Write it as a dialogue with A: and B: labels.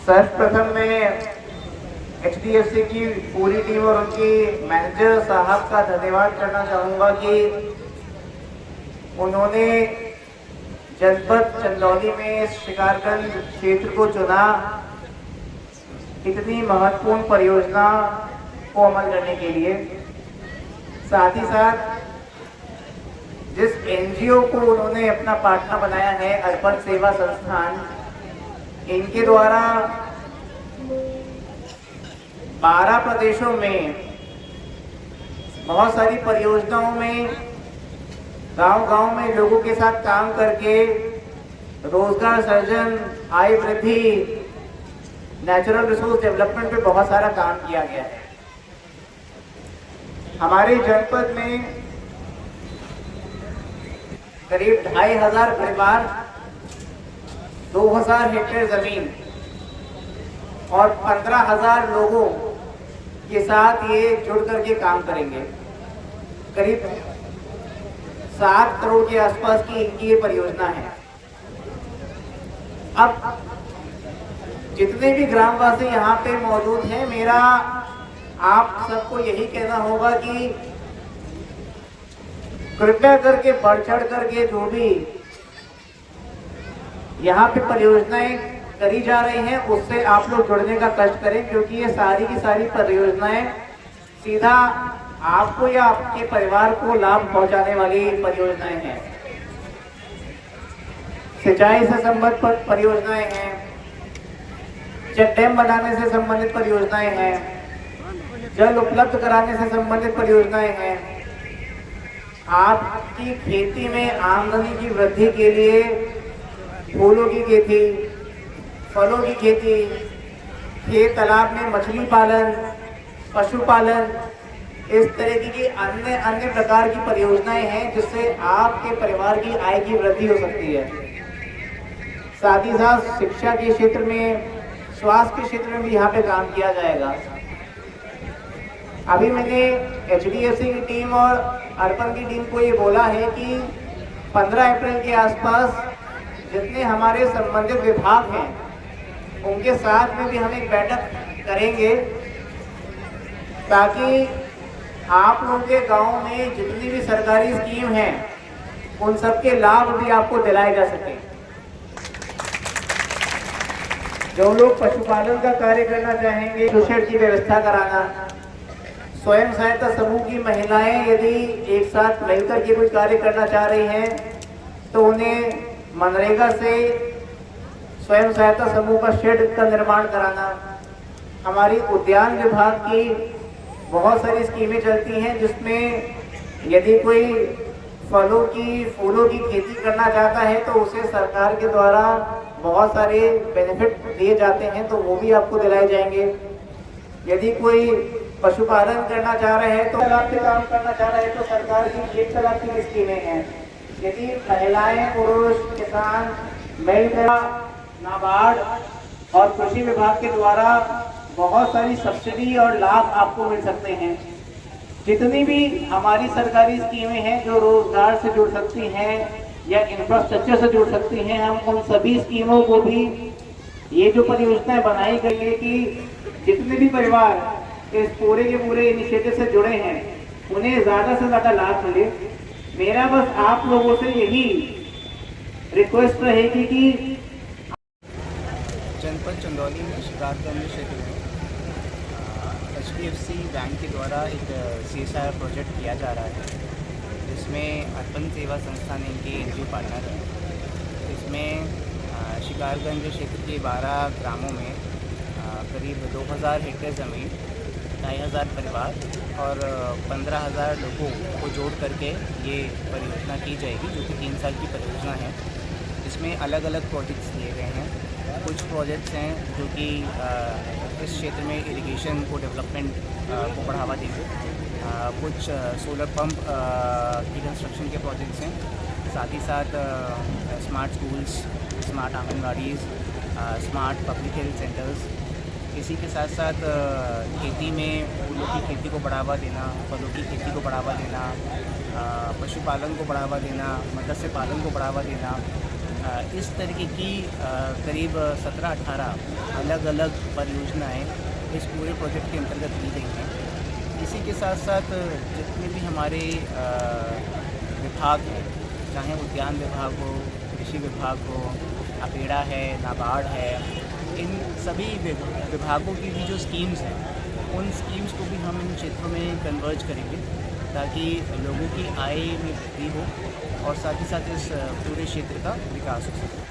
A: सर्वप्रथम मैं एचडीएफसी की पूरी टीम और उनकी मैनेजर साहब का धन्यवाद करना चाहूँगा कि उन्होंने जनपद चंदौली में शिकारगंज क्षेत्र को चुना इतनी महत्वपूर्ण परियोजना को अमल करने के लिए। साथ ही साथ जिस एनजीओ को उन्होंने अपना पार्टनर बनाया है, अर्पण सेवा संस्थान, इनके द्वारा 12 प्रदेशों में बहुत सारी परियोजनाओं में गांव-गांव में लोगों के साथ काम करके रोजगार सृजन, आय वृद्धि, नेचुरल रिसोर्स डेवलपमेंट पे बहुत सारा काम किया गया है। हमारे जनपद में करीब 2500 परिवार, 2000 हेक्टेयर जमीन और 15,000 लोगों के साथ ये जुड़ करके काम करेंगे। करीब 7 करोड़ के आसपास की इनकी ये परियोजना है। अब जितने भी ग्रामवासी यहाँ पे मौजूद हैं, मेरा आप सबको यही कहना होगा कि कृपया करके बढ़ चढ़ करके जो भी यहाँ पे परियोजनाएं करी जा रही हैं उससे आप लोग जुड़ने का कष्ट करें, क्योंकि ये सारी की सारी परियोजनाएं सीधा आपको या आपके परिवार को लाभ पहुंचाने वाली परियोजनाएं हैं। सिंचाई से संबंधित परियोजनाएं हैं, चेक डैम बनाने से संबंधित परियोजनाएं हैं, जल उपलब्ध कराने से संबंधित परियोजनाएं हैं, आपकी खेती में आमदनी की वृद्धि के लिए फूलों की खेती, फलों की खेती, खेत तालाब में मछली पालन, पशुपालन, इस तरह की अन्य प्रकार की परियोजनाएं हैं जिससे आपके परिवार की आय की वृद्धि हो सकती है। साथ ही साथ शिक्षा के क्षेत्र में, स्वास्थ्य के क्षेत्र में भी यहाँ पे काम किया जाएगा। अभी मैंने एचडीएफसी की टीम और अर्पण की टीम को ये बोला है कि 15 अप्रैल के आसपास जितने हमारे संबंधित विभाग हैं उनके साथ में भी हम एक बैठक करेंगे ताकि आप लोगों के गांव में जितनी भी सरकारी स्कीम हैं उन सब के लाभ भी आपको दिलाए जा सके। जो लोग पशुपालन का कार्य करना चाहेंगे, शेड की व्यवस्था कराना, स्वयं सहायता समूह की महिलाएं यदि एक साथ मिलकर के कोई कार्य करना चाह रही हैं तो उन्हें मनरेगा से स्वयं सहायता समूह का शेड का निर्माण कराना। हमारी उद्यान विभाग की बहुत सारी स्कीमें चलती हैं जिसमें यदि कोई फलों की, फूलों की खेती करना चाहता है तो उसे सरकार के द्वारा बहुत सारे बेनिफिट दिए जाते हैं, तो वो भी आपको दिलाए जाएंगे। यदि कोई पशुपालन करना चाह रहे हैं तो तालाब से काम करना चाह रहे हैं तो सरकार की 1 तालाब की स्कीमें हैं। यदि महिलाएं, पुरुष, किसान मिलकर नाबार्ड और कृषि विभाग के द्वारा बहुत सारी सब्सिडी और लाभ आपको मिल सकते हैं। जितनी भी हमारी सरकारी स्कीमें हैं जो रोजगार से जुड़ सकती हैं या इंफ्रास्ट्रक्चर से जुड़ सकती हैं, हम उन सभी स्कीमों को भी, ये जो परियोजनाएं बनाई गई है कि जितने भी परिवार इस पूरे के पूरे इनिशिएटिव से जुड़े हैं उन्हें ज़्यादा से ज़्यादा लाभ मिले। मेरा बस आप लोगों से यही रिक्वेस्ट रहेगी कि
B: जनपद चंदौली में शिकारगंज क्षेत्र में एचडीएफसी बैंक के द्वारा एक CSR प्रोजेक्ट किया जा रहा है जिसमें अर्पण सेवा संस्थान इनके एनजीओ पार्टनर है। इसमें शिकारगंज क्षेत्र के 12 ग्रामों में करीब 2000 हेक्टेयर ज़मीन, 2500 परिवार और 15,000 लोगों को जोड़ करके ये परियोजना की जाएगी, जो कि 3 साल की परियोजना है। इसमें अलग अलग प्रोजेक्ट्स लिए गए हैं। कुछ प्रोजेक्ट्स हैं जो कि इस क्षेत्र में इरिगेशन को, डेवलपमेंट को बढ़ावा देंगे। कुछ सोलर पंप की कंस्ट्रक्शन के प्रोजेक्ट्स हैं। साथ ही साथ smart schools, smart anganwadis, smart public health centres, इसी के साथ साथ खेती में फूलों की खेती को बढ़ावा देना, फलों की खेती को बढ़ावा देना, पशुपालन को बढ़ावा देना, मत्स्य पालन को बढ़ावा देना, इस तरीके की करीब 17-18 अलग अलग परियोजनाएं इस पूरे प्रोजेक्ट के अंतर्गत ली गई हैं। इसी के साथ साथ जितने भी हमारे विभाग हैं, चाहे उद्यान विभाग हो, कृषि विभाग हो, अपेड़ा है, नाबार्ड है, इन सभी विभागों की भी जो स्कीम्स हैं, उन स्कीम्स को भी हम इन क्षेत्रों में कन्वर्ज करेंगे ताकि लोगों की आय में वृद्धि हो और साथ ही साथ इस पूरे क्षेत्र का विकास हो सके।